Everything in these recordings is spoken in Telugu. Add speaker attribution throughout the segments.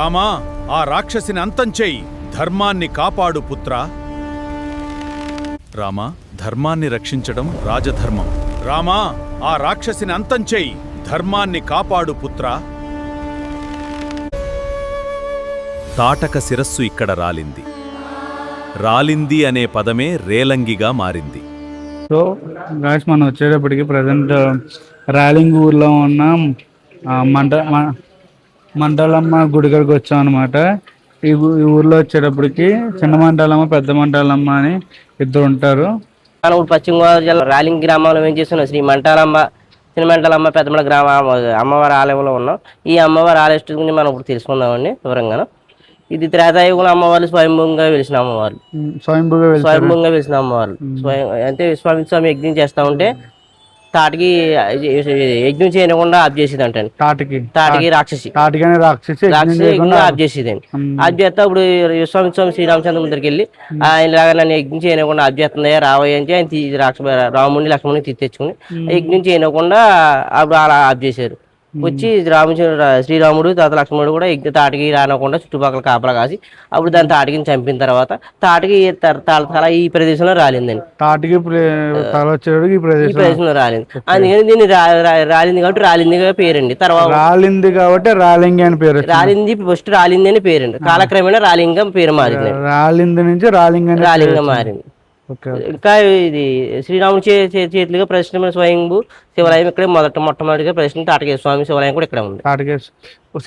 Speaker 1: రామా, ఆ రాక్షసిని అంతం చేయి. ధర్మాన్ని కాపాడు పుత్రా. రామా, ధర్మాన్ని రక్షించడం రాజధర్మం. రామా, ఆ రాక్షసిని అంతం చేయి. ధర్మాన్ని కాపాడు పుత్రా. తాటక శిరస్సు ఇక్కడ రాలింది. రాలింది అనే పదమే రేలంగిగా మారింది.
Speaker 2: సో గాయస్, మనం వచ్చేటప్పటికి ప్రజెంట్ రాలింగ్ ఊర్లో ఉన్న మండలమ్మ గుడి దగ్గరికి వచ్చాం అనమాట. ఈ ఊర్లో వచ్చేటప్పటికి చిన్న మండలమ్మ, పెద్ద మండలమ్మ అని ఇద్దరు ఉంటారు.
Speaker 3: మనం పశ్చిమ గోదావరి జిల్లా రాలింగ్ గ్రామంలో ఏం చేస్తున్నాం, శ్రీ మంటాలమ్మ, చిన్న మంటాలమ్మ, పెద్దమల గ్రామ అమ్మవారి ఆలయంలో ఉన్నాం. ఈ అమ్మవారి ఆలయం గురించి మనం ఇప్పుడు తెలుసుకుందామండి వివరంగా. ఇది త్రేతాయుగంలో అమ్మవారు స్వయంభూగా వెలిసిన అమ్మవారు, స్వయంభూగా వెలిసిన అమ్మవారు. అంటే విశ్వామిత్ర స్వామి యజ్ఞం చేస్తా ఉంటే తాటికి యజ్ఞం చేయకుండా ఆఫ్ చేసేది అంటండి. తాటికి రాక్షసి ఆఫ్ చేసేదండి. ఆఫ్ చేస్తే అప్పుడు విశ్వామిత్ర స్వామి శ్రీరామచంద్ర దగ్గరికి వెళ్ళి ఆయన లాగా నన్ను యజ్ఞం చేయకుండా ఆఫ్ చేస్తుంది రావయ్య అంటే ఆయన రాముడిని లక్ష్మణుని తెచ్చుకుని యజ్ఞం చేయకుండా అప్పుడు అలా ఆఫ్ చేశారు. వచ్చి శ్రీరాముడు తర్వాత లక్ష్మణుడు కూడా తాటికి రానకుండా చుట్టుపక్కల కాపలా కాసి అప్పుడు దాన్ని తాటికి చంపిన తర్వాత తాటికి తల ఈ ప్రదేశంలో రాలిందండి.
Speaker 2: తాటికి
Speaker 3: ఈ ప్రదేశంలో రాలింది. అందుకని దీన్ని రాలింది కాబట్టి రాలిందిగా పేరండి. తర్వాత
Speaker 2: రాలింది కాబట్టి రాలింగి అని పేరు.
Speaker 3: రాలింది ఫస్ట్ రాలింది అని పేరండి. కాలక్రమేణా రాలింగం పేరు మారింది.
Speaker 2: రాలింది నుంచి
Speaker 3: రాలింగం మారింది. ఇంకా ఇది శ్రీరాముడి చేతులుగా ప్రశ్న స్వయంభూ శివాలయం ఇక్కడ మొట్టమొదటిగా ప్రశ్న తాటకేశ్వర స్వామి శివాలయం కూడా ఇక్కడ ఉంది.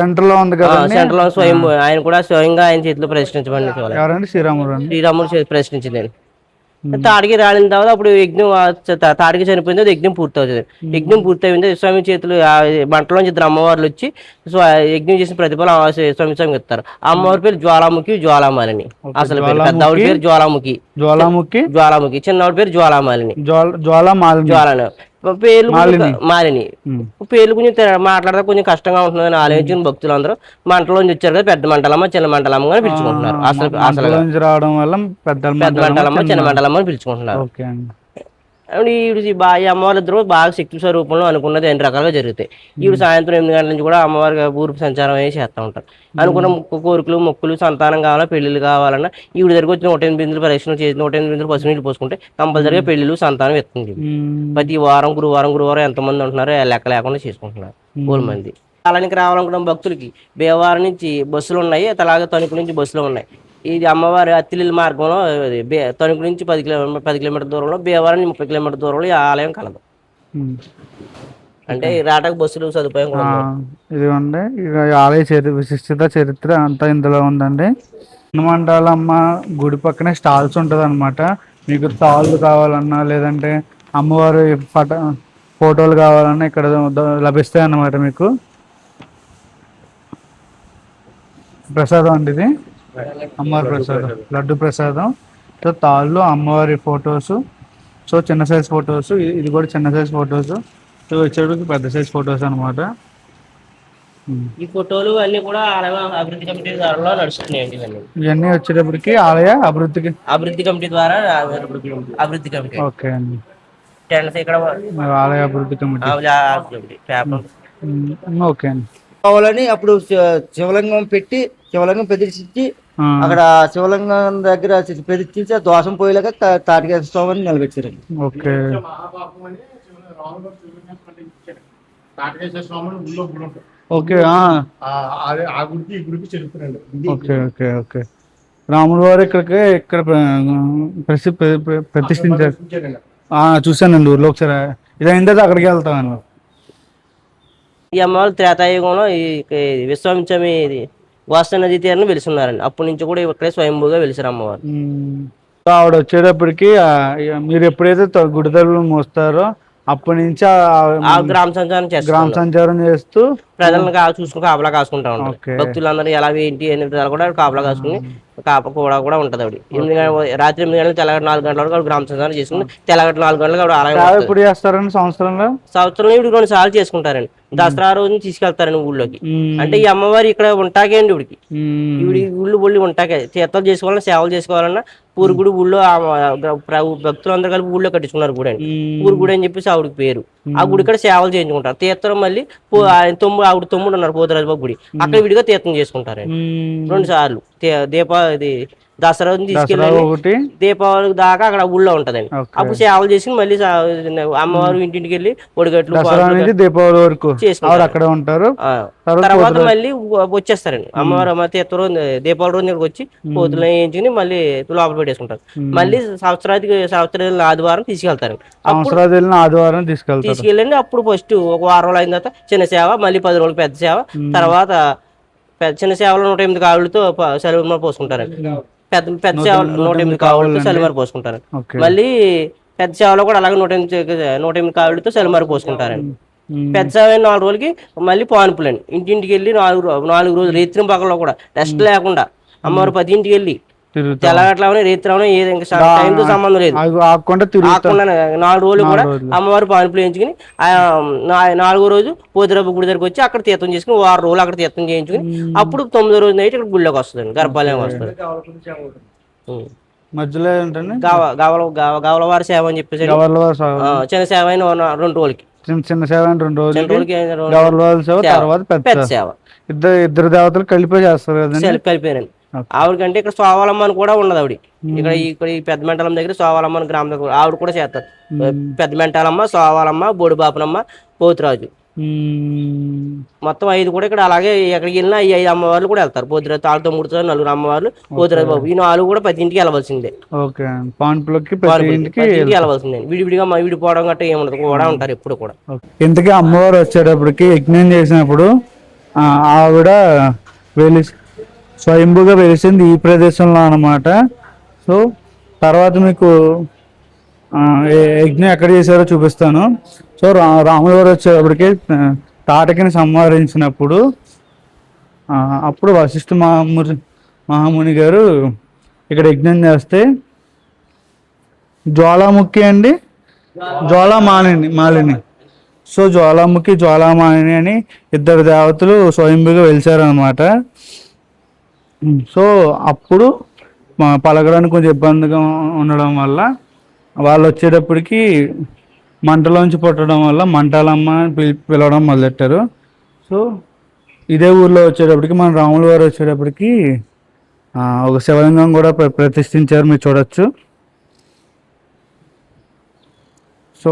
Speaker 2: సెంటర్ లో ఉంది కదా,
Speaker 3: సెంటర్ లో స్వయంభూ ఆయన కూడా స్వయంగా ఆయన చేతిలో ప్రశ్నించబడింది శివాలయం. శ్రీరాముడు ప్రశ్నించిందండి. తాడికి రాలిన తర్వాత అప్పుడు యజ్ఞం తాడికి చనిపోయింది, అది యజ్ఞం పూర్తవుతుంది. యజ్ఞం పూర్తయింది స్వామి చేతులు మంటలోంచి ఇద్దరు అమ్మవార్లు వచ్చి యజ్ఞం చేసిన ప్రతిఫలం స్వామి స్వామికి ఇస్తారు. అమ్మవారి పేరు జ్వాలాముఖి, జ్వాలామాలిని. అసలు పేరు పెద్దవాడి పేరు జ్వాలాముఖి, చిన్నవాడి పేరు జ్వాలామాలిని. పేర్లు మాలిని. పేర్లు కొంచెం మాట్లాడితే కొంచెం కష్టంగా ఉంటుందని ఆలోచించిన భక్తులు అందరూ మంటలోంచి వచ్చారు కదా, పెద్ద మంటలమ్మ, చిన్న మంటలమ్మ అని పిలుచుకుంటున్నారు. అసలు
Speaker 2: రావడం వల్ల పెద్ద
Speaker 3: మంటలమ్మ, చిన్న మంటలమ్మ అని పిలుచుకుంటున్నారు. ఈ అమ్మవారి ఇద్దరు బాగా శక్తి స్వరూపంలో అనుకున్నది ఎన్ని రకాలుగా జరుగుతాయి. ఈవిడ సాయంత్రం 8 గంటల నుంచి కూడా అమ్మవారి ఊరు సంచారం అయ్యి చేస్తూ ఉంటారు. అనుకున్న కోరికలు, మొక్కులు, సంతానం కావాలా, పెళ్లిళ్ళు కావాలన్నా ఈవిడ దగ్గర వచ్చిన 108 బిందులు పరీక్షలు చేసిన 108 బిందులు పసుపు నీళ్ళు పోసుకుంటే కంపల్సరీగా పెళ్లిళ్ళు, సంతానం ఎత్తుంది. ప్రతి వారం గురువారం ఎంతమంది ఉంటున్నారో లెక్క లేకుండా చేసుకుంటున్నారు 4 మంది. అలానికి రావాలనుకున్న భక్తులకి భీమవరం నుంచి బస్సులు ఉన్నాయి, అలాగే తణుకు నుంచి బస్సులు ఉన్నాయి. ఇది అమ్మవారి అత్తిలిల్లు మార్గంలో తణుకు నుంచి 10 కిలోమీటర్ల దూరంలో, భీమవరం 30 కిలోమీటర్ల దూరంలో ఈ ఆలయం కలదు. అంటే రాటకు బస్సులు సదుపాయం కూడా
Speaker 2: ఇదిగోండి. ఇక ఆలయ విశిష్టత చరిత్ర అంతా ఇందులో ఉందండి. హనుమంటాలమ్మ గుడి పక్కనే స్టాల్స్ ఉంటుంది అనమాట. మీకు స్టాల్ కావాలన్నా లేదంటే అమ్మవారి ఫోటోలు కావాలన్నా ఇక్కడ లభిస్తాయి అన్నమాట. మీకు ప్రసాదం అండి, ఇది అమ్మవారి ప్రసాదం, లడ్డు ప్రసాదం. సో తాళ్ళు, అమ్మవారి ఫొటోస్, సో చిన్న సైజ్ ఫొటోస్, ఇది కూడా చిన్న సైజ్ ఫొటోస్, సో వచ్చేటికి పెద్ద సైజ్ ఫొటోస్ అనమాట.
Speaker 3: ఈ ఫోటోలు అన్ని కూడా ఆలయ అభివృద్ధి కమిటీ ద్వారా నడుస్తున్నాయండి.
Speaker 2: ఇవన్నీ వచ్చేటప్పటికి ఆలయ అభివృద్ధి
Speaker 3: కమిటీ ద్వారా అభివృద్ధి కమిటీ.
Speaker 2: ఓకే అండి,
Speaker 3: ఇక్కడ
Speaker 2: ఆలయ అభివృద్ధి కమిటీ. ఓకే అండి.
Speaker 4: కావాలని అప్పుడు శివలింగం పెట్టి శివలింగం ప్రతిష్ఠించి అక్కడ శివలింగం దగ్గర ప్రతిష్ఠించి దోషం పోయేలాగా తాటకేశ్వర స్వామిని నిలబెట్టారండి.
Speaker 2: Okay okay okay okay. రాముడు వారు ఇక్కడ ప్రతిష్ఠించారు. చూసానండి ఊర్లో ఒకసారి. ఇది అయిన తర్వాత అక్కడికి వెళ్తాను.
Speaker 3: ఈ అమ్మవారు త్రేతాయుగంలో ఈ విశ్వామిత్రమి వాస్తవ నదీ తీరాన్ని వెలిసిన్నారండి. అప్పటి నుంచి కూడా ఇక్కడే స్వయంభూగా వెలిసారు అమ్మవారు.
Speaker 2: ఆవిడ వచ్చేటప్పటికి మీరు ఎప్పుడైతే గుడి తలుపులు మోస్తారో అప్పటి నుంచి గ్రామ సంచారం చేస్తూ
Speaker 3: ప్రజలను చూసుకుని కాపలా కాసుకుంటా ఉంటారు. భక్తులందరూ ఎలా ఏంటి అనేది కూడా కాపలా కాసుకుని కూడా ఉంటది ఆవిడ. రాత్రి 8 గంటలకు తెల్లగడ 4 గంటల వరకు గ్రామ సంచారం చేసుకుని తెల్లగడ 4 గంటలకు ఆలయం
Speaker 2: ఎప్పుడు చేస్తారండి? సంవత్సరంలో
Speaker 3: ఇవి 2 సార్లు చేసుకుంటారండి. దసరా రోజుని తీసుకెళ్తారండి ఊళ్ళోకి. అంటే ఈ అమ్మవారి ఇక్కడ ఉంటాకే అండి ఇవిడికి ఊళ్ళు బొల్లి ఉంటాకే తీర్థాలు చేసుకోవాలన్నా, సేవలు చేసుకోవాలన్నా పూరుగుడి ఊళ్ళో భక్తులందరూ కలిపి ఊళ్ళో కట్టించుకున్నారు గుడి అండి. పూరుగుడి అని చెప్పేసి ఆవిడకి పేరు. ఆ గుడి కూడా సేవలు చేయించుకుంటారు. తీర్థం మళ్ళీ ఆవిడ తమ్ముడు ఉన్నారు పోతురాజు గుడి, అక్కడ విడిగా తీర్థం చేసుకుంటారండి 2 సార్లు. ఇది దసరా తీసుకెళ్ళి
Speaker 2: ఒకటి
Speaker 3: దీపావళి దాకా అక్కడ ఊళ్ళో ఉంటదండి. అప్పుడు సేవలు చేసుకుని మళ్ళీ అమ్మవారు ఇంటింటికి వెళ్ళి ఒడిగట్లు
Speaker 2: దీపావళి వరకు
Speaker 3: చేసుకుంటారు.
Speaker 2: అక్కడ ఉంటారు.
Speaker 3: తర్వాత మళ్ళీ వచ్చేస్తారండి అమ్మవారు. తీర్థం దీపావళి రోజు ఇక్కడికి వచ్చి పోతులు వేయించుకుని మళ్ళీ లోపల పెట్టేసుకుంటారు. మళ్ళీ సంవత్సరాది ఆదివారం తీసుకెళ్తారండి.
Speaker 2: ఆదివారం
Speaker 3: తీసుకెళ్ళండి. అప్పుడు ఫస్ట్ ఒక వారం రోజులు అయిన తర్వాత చిన్న సేవ, మళ్ళీ 10 రోజులు పెద్ద సేవ, తర్వాత చిన్న సేవలో 108 కావులతో సెలవు పోసుకుంటారండి. పెద్ద సేవలు 108 కావులతో సెలమారి పోసుకుంటారు. మళ్ళీ పెద్ద సేవలో కూడా అలాగే 108 కావులతో సెలమారి పోసుకుంటారండి. పెద్ద సేవ 4 రోజులకి మళ్ళీ పానుపులండి. ఇంటింటికి వెళ్ళి 4 రోజులు రేత్రి పగల్లో కూడా రెస్ట్ లేకుండా అమ్మవారు 10 ఇంటికి వెళ్ళి తెల్లగట్లనే రేత్రి ఏది ఇంకా టైంతో సంబంధం లేదు, ఆకుండా 4 రోజులు కూడా అమ్మవారు పానుపులు వేయించుకుని 4వ రోజు పోతిరబ్బ గుడి దగ్గరికి వచ్చి అక్కడ తీర్థం చేసుకుని 6 రోజులు అక్కడ తీర్థం చేయించుకుని అప్పుడు 9వ రోజు నైట్ ఇక్కడ గుళ్ళోకి వస్తుంది, గర్భాలయం వస్తుంది.
Speaker 2: మధ్యలో
Speaker 3: గవలవారి సేవ అని చెప్పేసి చిన్న సేవ అయిన 2 రోజులకి,
Speaker 2: చిన్న సేవ 2 రోజులకి తర్వాత
Speaker 3: పెద్ద సేవ.
Speaker 2: ఇద్దరు దేవతలు కలిపి చేస్తారు కదండి.
Speaker 3: కలిపారండి. ఆవిడకంటే ఇక్కడ సోవాలమ్మ అని కూడా ఉన్నది. ఆవిడ ఇక్కడ ఈ పెద్ద మెంటాలమ్మ దగ్గర సోవాలమ్మ అని గ్రామం దగ్గర ఆవిడ కూడా చేస్తారు. పెద్ద మెంటాలమ్మ, సోవాలమ్మ, బొడిబాపనమ్మ, పోతురాజు, మొత్తం 5 కూడా ఇక్కడ. అలాగే ఎక్కడికి వెళ్ళినా ఈ 5 అమ్మవార్లు కూడా వెళ్తారు. పోతురాజు తాళ్ళతో 3 4 అమ్మవార్లు, పోతురాజు బాబు, ఈ 4 కూడా 10 ఇంటికి వెళ్ళవలసిందే. వెళ్ళవలసిందే. విడివిడిగా విడిపోవడం గట్రా ఏముండదు, కూడా ఉంటారు ఎప్పుడు కూడా.
Speaker 2: ఇంతకీ అమ్మవారు వచ్చేటప్పటికి యజ్ఞం చేసినప్పుడు ఆవిడ స్వయంభుగా వెలిసింది ఈ ప్రదేశంలో అన్నమాట. సో తర్వాత మీకు యజ్ఞం ఎక్కడ చేశారో చూపిస్తాను. సో రాముల వారు వచ్చేటప్పటికి తాటకిని సంహరించినప్పుడు అప్పుడు వశిష్ఠ మహాముని గారు ఇక్కడ యజ్ఞం చేస్తే జ్వాలాముఖి అండి, మాలిని. సో జ్వాలాముఖి, జ్వాలామాలిని అని 2 దేవతలు స్వయంభుగా వెలిచారనమాట. సో అప్పుడు పలకడానికి కొంచెం ఇబ్బందిగా ఉండడం వల్ల వాళ్ళు వచ్చేటప్పటికి మంటలోంచి పుట్టడం వల్ల మంటాలమ్మ పిలవడం మొదలెట్టారు. సో ఇదే ఊర్లో వచ్చేటప్పటికి మన రాముల వారు వచ్చేటప్పటికి ఒక శివలింగం కూడా ప్రతిష్ఠించారు, మీరు చూడొచ్చు. సో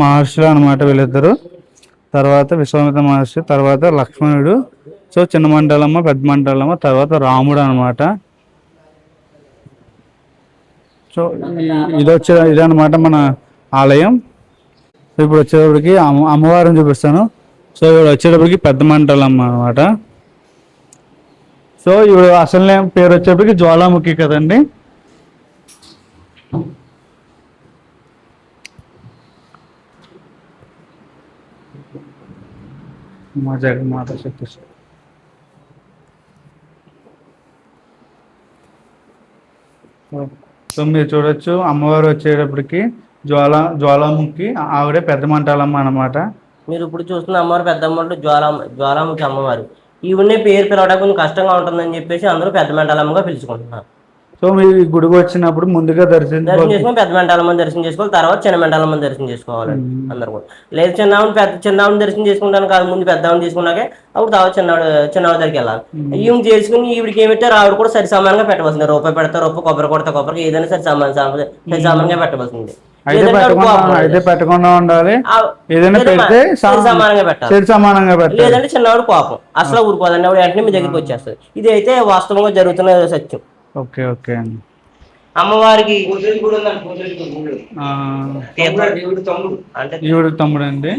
Speaker 2: మహర్షులు అనమాట వీళ్ళిద్దరు. తర్వాత విశ్వామిత్ర మహర్షి, తర్వాత లక్ష్మణుడు, సో చిన్న మండలమ్మ, పెద్ద మండలమ్మ, తర్వాత రాముడు అనమాట. సో ఇదనమాట మన ఆలయం. సో ఇప్పుడు వచ్చేటప్పటికి అమ్మవారిని చూపిస్తాను. సో ఇప్పుడు వచ్చేటప్పటికి పెద్ద మండలమ్మ అనమాట. సో ఇప్పుడు అసలు పేరు వచ్చేటప్పటికి జ్వాలాముఖి కదండి. మా జగన్మాత శక్తి. సో మీరు చూడొచ్చు అమ్మవారు వచ్చేటప్పటికి జ్వాలాముఖి, ఆవిడే పెద్ద మంటాలమ్మ అనమాట.
Speaker 3: మీరు ఇప్పుడు చూస్తున్న అమ్మవారు పెద్ద అమ్మ జ్వాలాముఖి అమ్మవారు. ఈవిడనే పేరు పిలవడానికి కొంచెం కష్టంగా ఉంటుందని చెప్పేసి అందరూ పెద్ద మంటాలమ్మగా పిలుచుకుంటున్నారు.
Speaker 2: సో మీరు గుడికి వచ్చినప్పుడు ముందుగా దర్శనం
Speaker 3: చేసుకుని పెద్ద మెంటాలమ్మని దర్శనం చేసుకోవాలి, తర్వాత చిన్న మెంటాలమ్మని దర్శనం చేసుకోవాలి అందరు కూడా. లేదు చిన్నవాడిని దర్శనం చేసుకుంటాను కాదు, ముందు పెద్దవాడిని తీసుకున్నాకే అప్పుడు తర్వాత చిన్నవాడి దగ్గరికి వెళ్ళాలి. ఈవిని చేసుకుని ఈవిడికి ఏమి పెట్టారు ఆవిడ కూడా సరి సమానంగా పెట్టవలసింది. రూపాయి పెడతా రూపాయి, కొబ్బరి కొడతా కొబ్బరికి, ఏదైనా సరి సమానంగా పెట్టవలసింది.
Speaker 2: అయితే పెట్టకుండా ఉండాలి, ఏదైనా పెడితే
Speaker 3: సమానంగా పెట్టాలి. లేదంటే చిన్నవాడు కోపం అసలు ఊరుకోదండి, ఆవిడ వెంటనే మీ దగ్గరికి వచ్చేస్తుంది. ఇది అయితే వాస్తవంగా జరుగుతున్న సత్యం.
Speaker 2: ఓకే ఓకే అండి.
Speaker 3: అమ్మవారికి
Speaker 2: ఈవిడ తమ్ముడు అండి.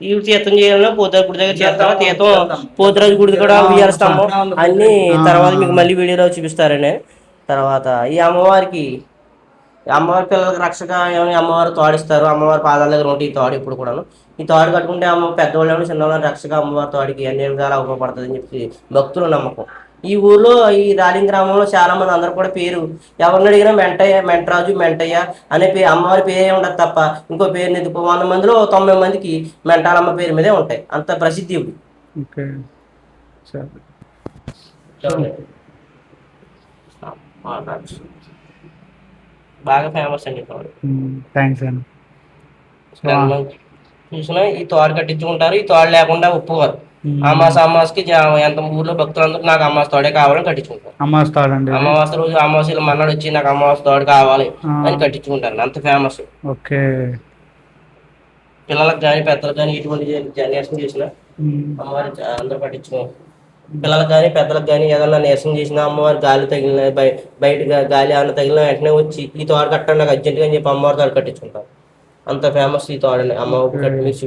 Speaker 3: ఈవిడ తీర్థం చేయాలన్నా పోతారు గుడి దగ్గర చేస్తాం. తీర్థం పోతురాజు గుడి కూడా ఉయ్యాల స్తంభం అన్ని తర్వాత మీకు మళ్ళీ వీడియోలో చూపిస్తారండి. తర్వాత ఈ అమ్మవారి పిల్లలకి రక్షగా ఏమైనా అమ్మవారు తోడిస్తారు. అమ్మవారి పాదాల దగ్గర ఉంటే ఈ తోడు ఇప్పుడు కూడాను. ఈ తోడు కట్టుకుంటే పెద్దవాళ్ళు ఏమైనా చిన్నవాళ్ళు రక్షగా అమ్మవారి తోడికి అన్ని విధాలు ఉపయోగపడుతుంది అని చెప్పి భక్తుల నమ్మకం. ఈ ఊర్లో ఈ రాలింగ్ గ్రామంలో చాలా మంది అందరు కూడా పేరు ఎవరిని అడిగినా మెంటరాజు, మెంటయ్య అనే అమ్మవారి పేరే ఉండదు తప్ప ఇంకో పేరు లేదు. 100 మందిలో 90 మందికి మెంటాలమ్మ పేరు మీదే ఉంటాయి, అంత ప్రసిద్ధి ఇవి. బాగా ఫేమస్ అండి తోడు.
Speaker 2: థ్యాంక్స్ అండి.
Speaker 3: చూసినా ఈ తోడు కట్టించుకుంటారు. ఈ తోడు లేకుండా ఒప్పుకోరు. అమావాస్యకి ఎంత ఊర్లో భక్తులందరూ నాకు అమావాస్య తోడే కావాలని కట్టించుకుంటారు.
Speaker 2: అమావాస్య తాడండి.
Speaker 3: అమావాస్య రోజు అమావాస్యలో మన్నాడు వచ్చి నాకు అమావాస్య తోడు కావాలి అని కట్టించుకుంటారు. అంత ఫేమస్.
Speaker 2: ఓకే.
Speaker 3: పిల్లలకు కానీ పెద్దలకు కానీ ఇటువంటి నీరసం చేసిన అమ్మవారి అందరూ పట్టించుకోరు. పిల్లలకు కానీ పెద్దలకు కానీ ఏదన్నా నీరసం చేసినా అమ్మవారి గాలి తగిలిన బయట గాలి ఏమన్నా తగిలిన వెంటనే వచ్చి ఈ తోడు కట్టండి నాకు అర్జెంట్గా అని చెప్పి అమ్మవారి తోడు కట్టించుకుంటారు. అంత ఫేమస్ ఈ తోడండి. అమ్మవారి కట్టి మీరు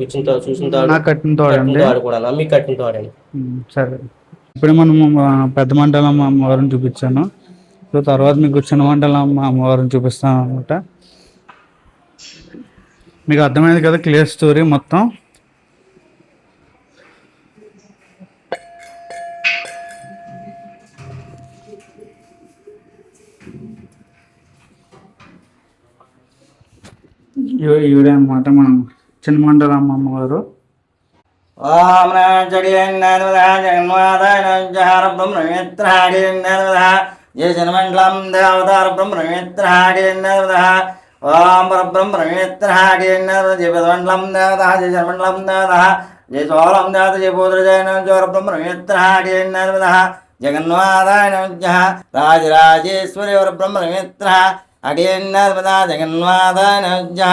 Speaker 3: చూసిన తోడు కూడా మీకు కట్టిన తోడండి.
Speaker 2: సరే, ఇప్పుడు మనం పెద్ద మండలమ్మ అమ్మవారిని చూపించాను. సో తర్వాత మీకు చిన్న మండలమ్మ అమ్మవారిని చూపిస్తాను అనమాట. మీకు అర్థమైంది కదా క్లియర్ స్టోరీ మొత్తం. ఈవిడే అనమాట మనం చిన్న మండలమ్మ అమ్మవారు.
Speaker 4: జనమండలం దేవతార బ్రహ్మమిత్ర ఓం పరబ్రహ్మమిత్ర జయపదమండలం దేవత జయమండలం దేవత జయ సోలం దేవత జయపోద్ర జయన జోర బ్రహ్మమిత్ర జగన్మాదాయ రాజరాజేశ్వరి వర బ్రహ్మమిత్ర అడియన్నర్మదా జగన్మాదాయ.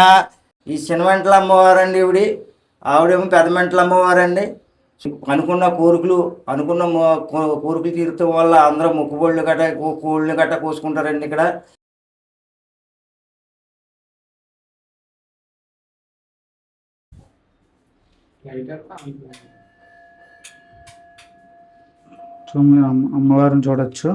Speaker 4: ఈ చిన్నమంటల అమ్మవారండి ఈవిడి. ఆవిడేమో పెద్ద మంటల అమ్మవారండి. అనుకున్న కోరికలు తీరుతాం వల్ల అందరూ మొక్కుబళ్ళు కోళ్ళు గట్ట కోసుకుంటారండి ఇక్కడ.
Speaker 2: అమ్మవారిని చూడొచ్చు.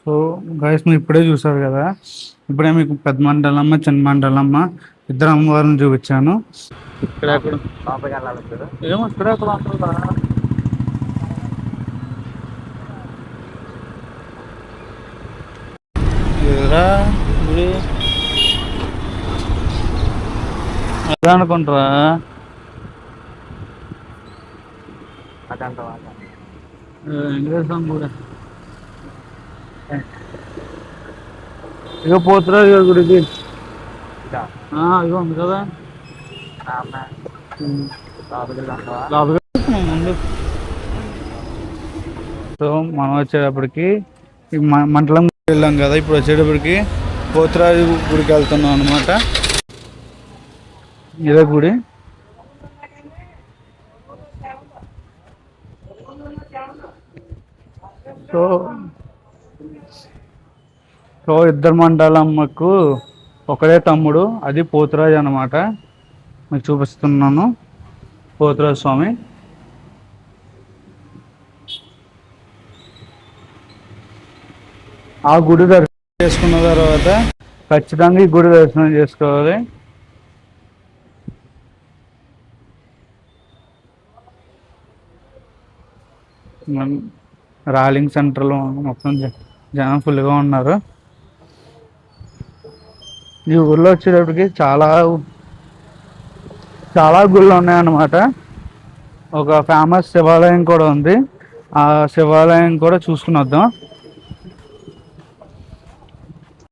Speaker 2: సో గైస్ మీరు ఇప్పుడే చూసారు కదా, ఇప్పుడే మీకు పెద్ద మండలమ్మ చిన్న మండలమ్మ ఇద్దరు అమ్మవారిని చూపించాను. ఏమో ఇక్కడే అనుకుంటారా? వెంకటేశ్వరం కూడా ఇక పోతురా గుడికి. ఇగో ఉంది కదా సో మనం వచ్చేటప్పటికి మంటలం వెళ్ళాం కదా, ఇప్పుడు వచ్చేటప్పటికి పోతురాజు గుడికి వెళ్తున్నాం అనమాట. ఇదే గుడి. సో ఇద్దరు మండలమ్మకు ఒకడే తమ్ముడు, అది పోతురాజు అనమాట. మీకు చూపిస్తున్నాను పోతురాజు స్వామి. ఆ గుడి దర్శనం చేసుకున్న తర్వాత ఖచ్చితంగా ఈ గుడి దర్శనం చేసుకోవాలి. రాలింగ్ సెంటర్లో మొత్తం జనం ఫుల్గా ఉన్నారు. ఈ ఊళ్ళో వచ్చేటప్పటికి చాలా గుళ్ళు ఉన్నాయన్నమాట. ఒక ఫేమస్ శివాలయం కూడా ఉంది. ఆ శివాలయం కూడా చూసుకుని వద్దాం.